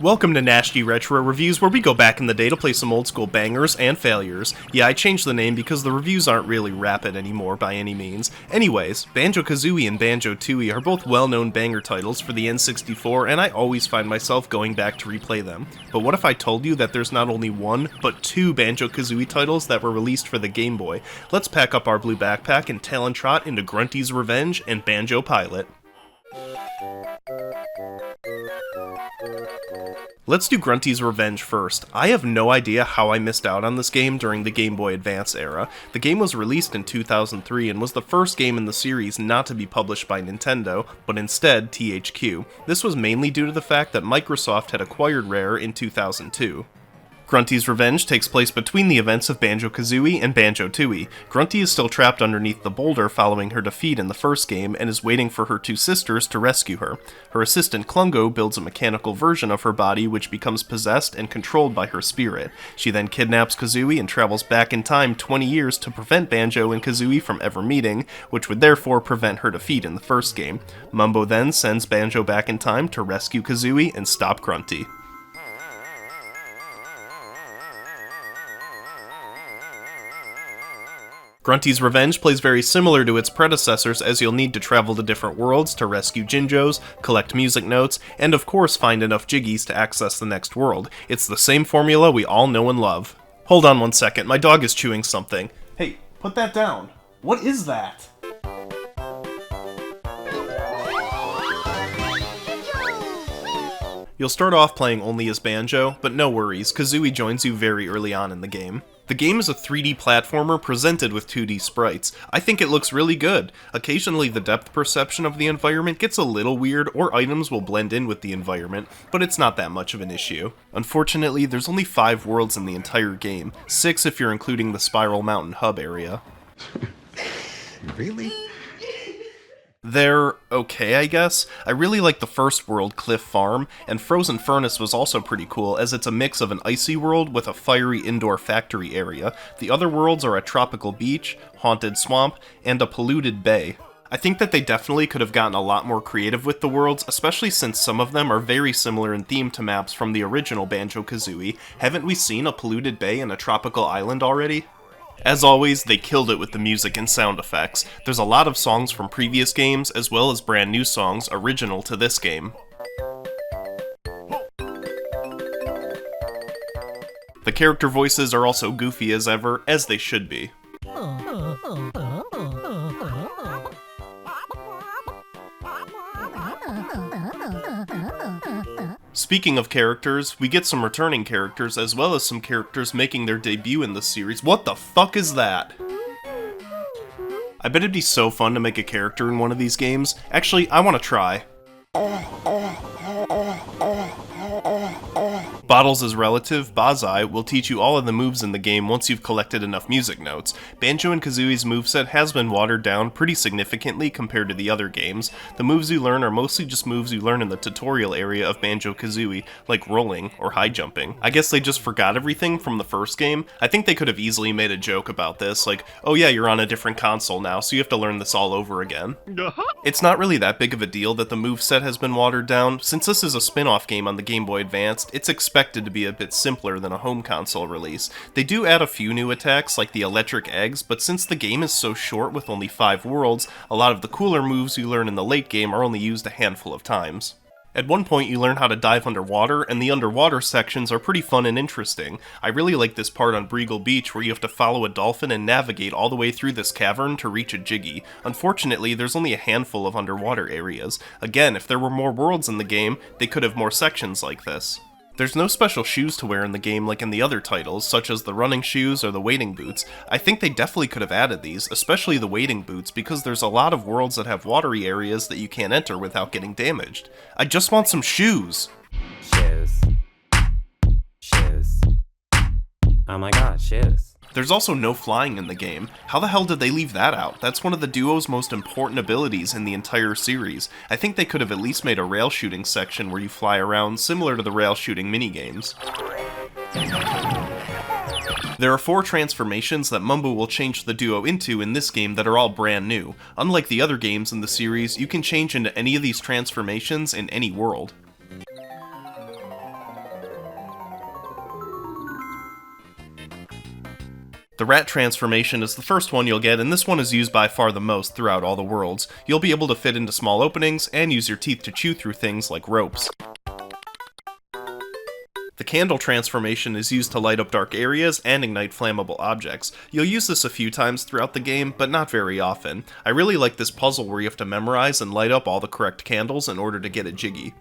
Welcome to Gnashty Retro Reviews, where we go back in the day to play some old school bangers and failures. Yeah, I changed the name because the reviews aren't really rapid anymore by any means. Anyways, Banjo-Kazooie and Banjo-Tooie are both well-known banger titles for the N64, and I always find myself going back to replay them. But what if I told you that there's not only one, but two Banjo-Kazooie titles that were released for the Game Boy? Let's pack up our blue backpack and talon trot into Grunty's Revenge and Banjo-Pilot. Let's do Grunty's Revenge first. I have no idea how I missed out on this game during the Game Boy Advance era. The game was released in 2003 and was the first game in the series not to be published by Nintendo, but instead THQ. This was mainly due to the fact that Microsoft had acquired Rare in 2002. Grunty's Revenge takes place between the events of Banjo-Kazooie and Banjo-Tooie. Grunty is still trapped underneath the boulder following her defeat in the first game and is waiting for her two sisters to rescue her. Her assistant Klungo builds a mechanical version of her body which becomes possessed and controlled by her spirit. She then kidnaps Kazooie and travels back in time 20 years to prevent Banjo and Kazooie from ever meeting, which would therefore prevent her defeat in the first game. Mumbo then sends Banjo back in time to rescue Kazooie and stop Grunty. Grunty's Revenge plays very similar to its predecessors, as you'll need to travel to different worlds to rescue Jinjos, collect music notes, and of course find enough Jiggies to access the next world. It's the same formula we all know and love. Hold on one second, my dog is chewing something. Hey, put that down. What is that? You'll start off playing only as Banjo, but no worries, Kazooie joins you very early on in the game. The game is a 3D platformer presented with 2D sprites. I think it looks really good. Occasionally the depth perception of the environment gets a little weird, or items will blend in with the environment, but it's not that much of an issue. Unfortunately, there's only 5 worlds in the entire game, 6 if you're including the Spiral Mountain hub area. Really? They're okay, I guess. I really like the first world, Cliff Farm, and Frozen Furnace was also pretty cool, as it's a mix of an icy world with a fiery indoor factory area. The other worlds are a tropical beach, haunted swamp, and a polluted bay. I think that they definitely could have gotten a lot more creative with the worlds, especially since some of them are very similar in theme to maps from the original Banjo-Kazooie. Haven't we seen a polluted bay and a tropical island already? As always, they killed it with the music and sound effects. There's a lot of songs from previous games, as well as brand new songs original to this game. The character voices are also goofy as ever, as they should be. Speaking of characters, we get some returning characters, as well as some characters making their debut in the series. What the fuck is that? I bet it'd be so fun to make a character in one of these games. Actually, I want to try. Bottles' relative, Bazai, will teach you all of the moves in the game once you've collected enough music notes. Banjo and Kazooie's moveset has been watered down pretty significantly compared to the other games. The moves you learn are mostly just moves you learn in the tutorial area of Banjo-Kazooie, like rolling or high jumping. I guess they just forgot everything from the first game. I think they could have easily made a joke about this, like, oh yeah, you're on a different console now, so you have to learn this all over again. It's not really that big of a deal that the moveset has been watered down. Since this is a spin-off game on the Game Boy Advance, it's expected to be a bit simpler than a home console release. They do add a few new attacks, like the electric eggs, but since the game is so short with only 5 worlds, a lot of the cooler moves you learn in the late game are only used a handful of times. At one point you learn how to dive underwater, and the underwater sections are pretty fun and interesting. I really like this part on Breagle Beach where you have to follow a dolphin and navigate all the way through this cavern to reach a Jiggy. Unfortunately, there's only a handful of underwater areas. Again, if there were more worlds in the game, they could have more sections like this. There's no special shoes to wear in the game like in the other titles, such as the running shoes or the wading boots. I think they definitely could have added these, especially the wading boots, because there's a lot of worlds that have watery areas that you can't enter without getting damaged. I just want some shoes! Shoes. Shoes. Oh my god, shoes. There's also no flying in the game. How the hell did they leave that out? That's one of the duo's most important abilities in the entire series. I think they could have at least made a rail shooting section where you fly around, similar to the rail shooting minigames. There are 4 transformations that Mumbo will change the duo into in this game that are all brand new. Unlike the other games in the series, you can change into any of these transformations in any world. The rat transformation is the first one you'll get, and this one is used by far the most throughout all the worlds. You'll be able to fit into small openings, and use your teeth to chew through things like ropes. The candle transformation is used to light up dark areas and ignite flammable objects. You'll use this a few times throughout the game, but not very often. I really like this puzzle where you have to memorize and light up all the correct candles in order to get a jiggy.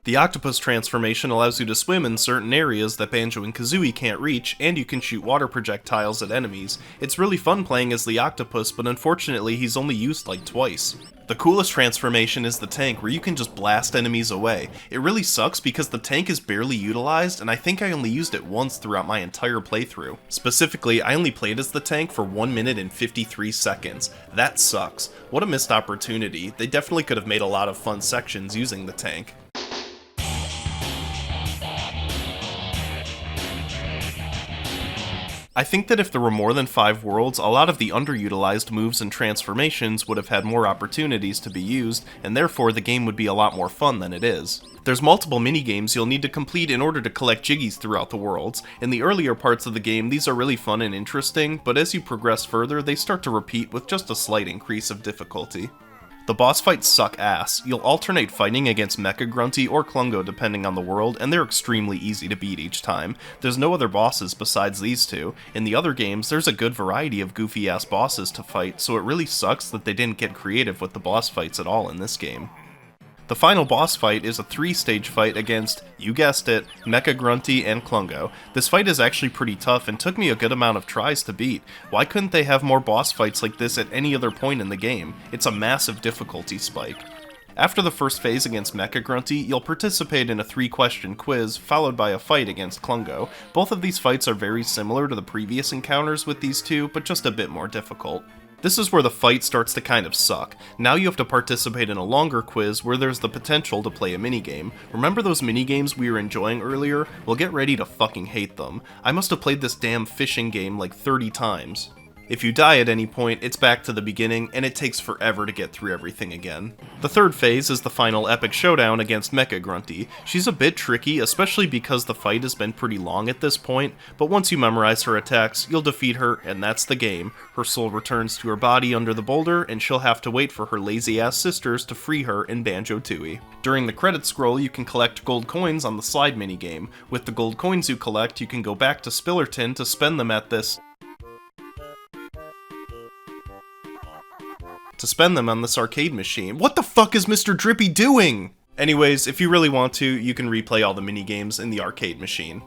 The octopus transformation allows you to swim in certain areas that Banjo and Kazooie can't reach, and you can shoot water projectiles at enemies. It's really fun playing as the octopus, but unfortunately he's only used like twice. The coolest transformation is the tank, where you can just blast enemies away. It really sucks because the tank is barely utilized, and I think I only used it once throughout my entire playthrough. Specifically, I only played as the tank for 1 minute and 53 seconds. That sucks. What a missed opportunity. They definitely could have made a lot of fun sections using the tank. I think that if there were more than 5 worlds, a lot of the underutilized moves and transformations would have had more opportunities to be used, and therefore the game would be a lot more fun than it is. There's multiple minigames you'll need to complete in order to collect jiggies throughout the worlds. In the earlier parts of the game, these are really fun and interesting, but as you progress further, they start to repeat with just a slight increase of difficulty. The boss fights suck ass. You'll alternate fighting against Mecha Grunty or Klungo depending on the world, and they're extremely easy to beat each time. There's no other bosses besides these two. In the other games, there's a good variety of goofy-ass bosses to fight, so it really sucks that they didn't get creative with the boss fights at all in this game. The final boss fight is a 3-stage fight against, you guessed it, Mecha Grunty and Klungo. This fight is actually pretty tough and took me a good amount of tries to beat. Why couldn't they have more boss fights like this at any other point in the game? It's a massive difficulty spike. After the first phase against Mecha Grunty, you'll participate in a 3-question quiz, followed by a fight against Klungo. Both of these fights are very similar to the previous encounters with these two, but just a bit more difficult. This is where the fight starts to kind of suck. Now you have to participate in a longer quiz where there's the potential to play a minigame. Remember those minigames we were enjoying earlier? Well, get ready to fucking hate them. I must have played this damn fishing game like 30 times. If you die at any point, it's back to the beginning, and it takes forever to get through everything again. The third phase is the final epic showdown against Mecha Grunty. She's a bit tricky, especially because the fight has been pretty long at this point, but once you memorize her attacks, you'll defeat her, and that's the game. Her soul returns to her body under the boulder, and she'll have to wait for her lazy-ass sisters to free her in Banjo-Tooie. During the credits scroll, you can collect gold coins on the slide minigame. With the gold coins you collect, you can go back to Spillerton to spend them at this on this arcade machine. What the fuck is Mr. Drippy doing? Anyways, if you really want to, you can replay all the minigames in the arcade machine.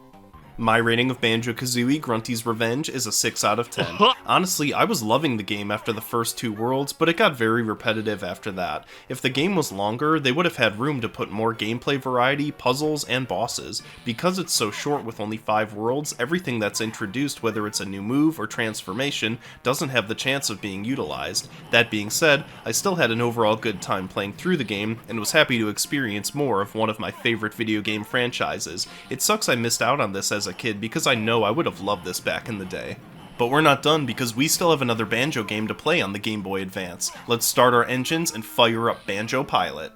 My rating of Banjo-Kazooie Grunty's Revenge is a 6 out of 10. Honestly, I was loving the game after the first 2 worlds, but it got very repetitive after that. If the game was longer, they would have had room to put more gameplay variety, puzzles, and bosses. Because it's so short with only 5 worlds, everything that's introduced, whether it's a new move or transformation, doesn't have the chance of being utilized. That being said, I still had an overall good time playing through the game, and was happy to experience more of one of my favorite video game franchises. It sucks I missed out on this as a kid because I know I would have loved this back in the day. But we're not done because we still have another Banjo game to play on the Gameboy Advance. Let's start our engines and fire up Banjo-Pilot.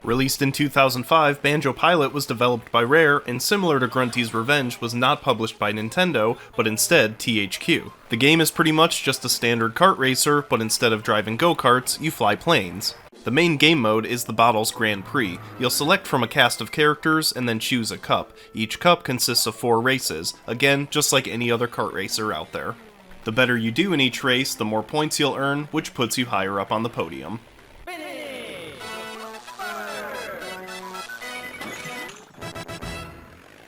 Released in 2005, Banjo-Pilot was developed by Rare, and similar to Grunty's Revenge, was not published by Nintendo, but instead THQ. The game is pretty much just a standard kart racer, but instead of driving go-karts, you fly planes. The main game mode is the Bottle's Grand Prix. You'll select from a cast of characters and then choose a cup. Each cup consists of 4 races, again, just like any other kart racer out there. The better you do in each race, the more points you'll earn, which puts you higher up on the podium.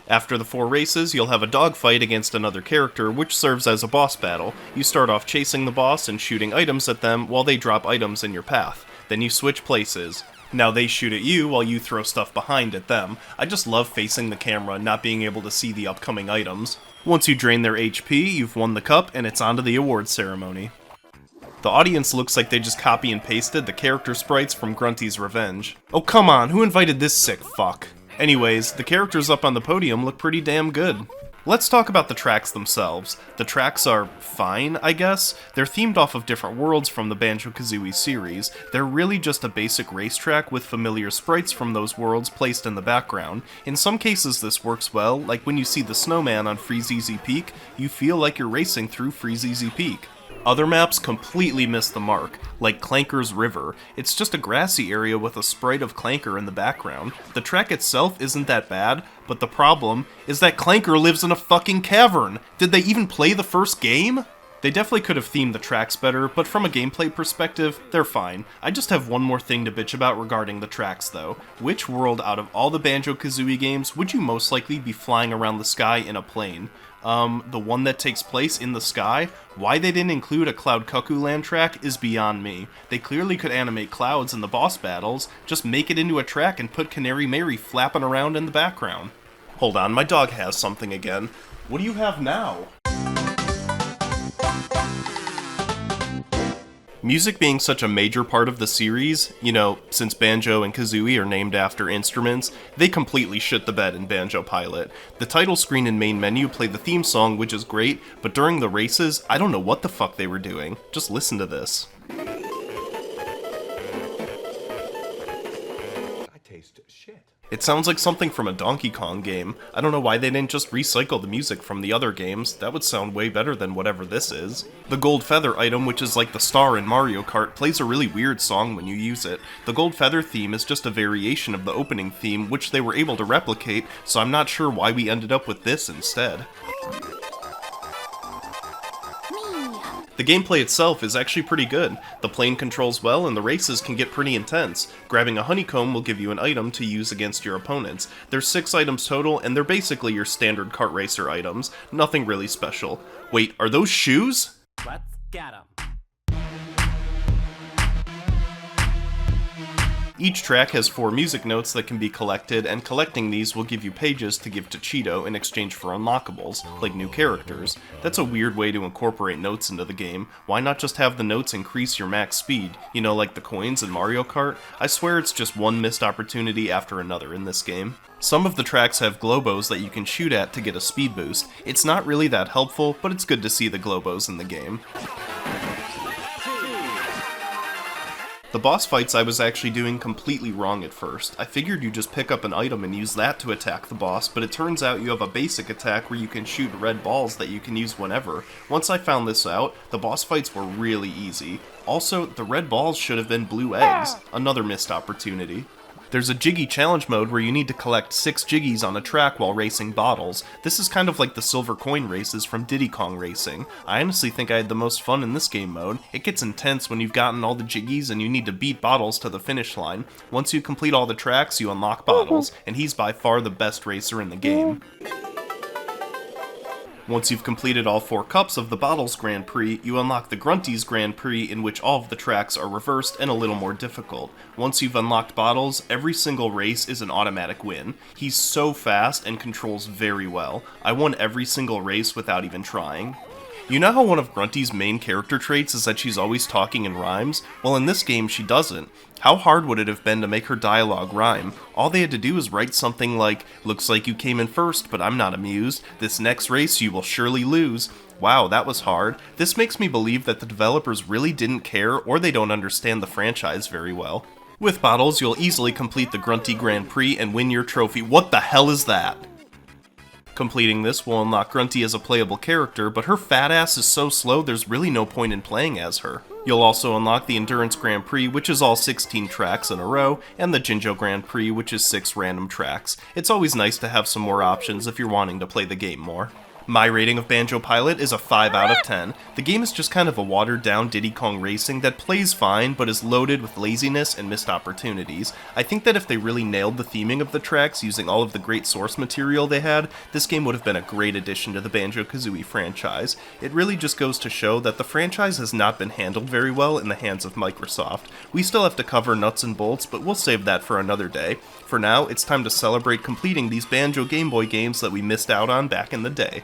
After the 4 races, you'll have a dogfight against another character, which serves as a boss battle. You start off chasing the boss and shooting items at them while they drop items in your path. Then you switch places. Now they shoot at you while you throw stuff behind at them. I just love facing the camera and not being able to see the upcoming items. Once you drain their HP, you've won the cup, and it's on to the awards ceremony. The audience looks like they just copy and pasted the character sprites from Grunty's Revenge. Oh come on, who invited this sick fuck? Anyways, the characters up on the podium look pretty damn good. Let's talk about the tracks themselves. The tracks are fine, I guess. They're themed off of different worlds from the Banjo-Kazooie series. They're really just a basic racetrack with familiar sprites from those worlds placed in the background. In some cases this works well, like when you see the snowman on Freezeezy Peak, you feel like you're racing through Freezeezy Peak. Other maps completely miss the mark, like Clanker's River. It's just a grassy area with a sprite of Clanker in the background. The track itself isn't that bad, but the problem is that Clanker lives in a fucking cavern! Did they even play the first game? They definitely could have themed the tracks better, but from a gameplay perspective, they're fine. I just have one more thing to bitch about regarding the tracks though. Which world out of all the Banjo-Kazooie games would you most likely be flying around the sky in a plane? The one that takes place in the sky? Why they didn't include a Cloud Cuckoo Land track is beyond me. They clearly could animate clouds in the boss battles, just make it into a track and put Canary Mary flapping around in the background. Hold on, my dog has something again. What do you have now? Music being such a major part of the series, since Banjo and Kazooie are named after instruments, they completely shit the bed in Banjo-Pilot. The title screen and main menu play the theme song, which is great, but during the races, I don't know what the fuck they were doing. Just listen to this. I taste shit. It sounds like something from a Donkey Kong game. I don't know why they didn't just recycle the music from the other games. That would sound way better than whatever this is. The Gold Feather item, which is like the star in Mario Kart, plays a really weird song when you use it. The Gold Feather theme is just a variation of the opening theme, which they were able to replicate, so I'm not sure why we ended up with this instead. The gameplay itself is actually pretty good. The plane controls well and the races can get pretty intense. Grabbing a honeycomb will give you an item to use against your opponents. There's 6 items total and they're basically your standard kart racer items. Nothing really special. Wait, are those shoes? Let's get 'em. Each track has 4 music notes that can be collected, and collecting these will give you pages to give to Cheeto in exchange for unlockables, like new characters. That's a weird way to incorporate notes into the game. Why not just have the notes increase your max speed? Like the coins in Mario Kart? I swear it's just one missed opportunity after another in this game. Some of the tracks have globos that you can shoot at to get a speed boost. It's not really that helpful, but it's good to see the globos in the game. The boss fights I was actually doing completely wrong at first. I figured you just pick up an item and use that to attack the boss, but it turns out you have a basic attack where you can shoot red balls that you can use whenever. Once I found this out, the boss fights were really easy. Also, the red balls should have been blue eggs. Another missed opportunity. There's a Jiggy challenge mode where you need to collect 6 Jiggies on a track while racing bottles. This is kind of like the silver coin races from Diddy Kong Racing. I honestly think I had the most fun in this game mode. It gets intense when you've gotten all the Jiggies and you need to beat Bottles to the finish line. Once you complete all the tracks, you unlock Bottles, and he's by far the best racer in the game. Once you've completed all 4 cups of the Bottles Grand Prix, you unlock the Grunty's Grand Prix, in which all of the tracks are reversed and a little more difficult. Once you've unlocked Bottles, every single race is an automatic win. He's so fast and controls very well. I won every single race without even trying. You know how one of Grunty's main character traits is that she's always talking in rhymes? Well, in this game, she doesn't. How hard would it have been to make her dialogue rhyme? All they had to do was write something like, "Looks like you came in first, but I'm not amused. This next race you will surely lose." Wow, that was hard. This makes me believe that the developers really didn't care, or they don't understand the franchise very well. With Bottles, you'll easily complete the Grunty Grand Prix and win your trophy. What the hell is that? Completing this will unlock Grunty as a playable character, but her fat ass is so slow there's really no point in playing as her. You'll also unlock the Endurance Grand Prix, which is all 16 tracks in a row, and the Jinjo Grand Prix, which is 6 random tracks. It's always nice to have some more options if you're wanting to play the game more. My rating of Banjo-Pilot is a 5 out of 10. The game is just kind of a watered-down Diddy Kong Racing that plays fine, but is loaded with laziness and missed opportunities. I think that if they really nailed the theming of the tracks using all of the great source material they had, this game would have been a great addition to the Banjo-Kazooie franchise. It really just goes to show that the franchise has not been handled very well in the hands of Microsoft. We still have to cover nuts and bolts, but we'll save that for another day. For now, it's time to celebrate completing these Banjo Game Boy games that we missed out on back in the day.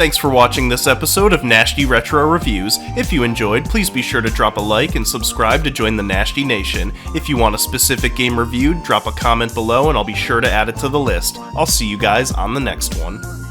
Thanks for watching this episode of Gnashty Retro Reviews. If you enjoyed, please be sure to drop a like and subscribe to join the Gnashty Nation. If you want a specific game reviewed, drop a comment below and I'll be sure to add it to the list. I'll see you guys on the next one.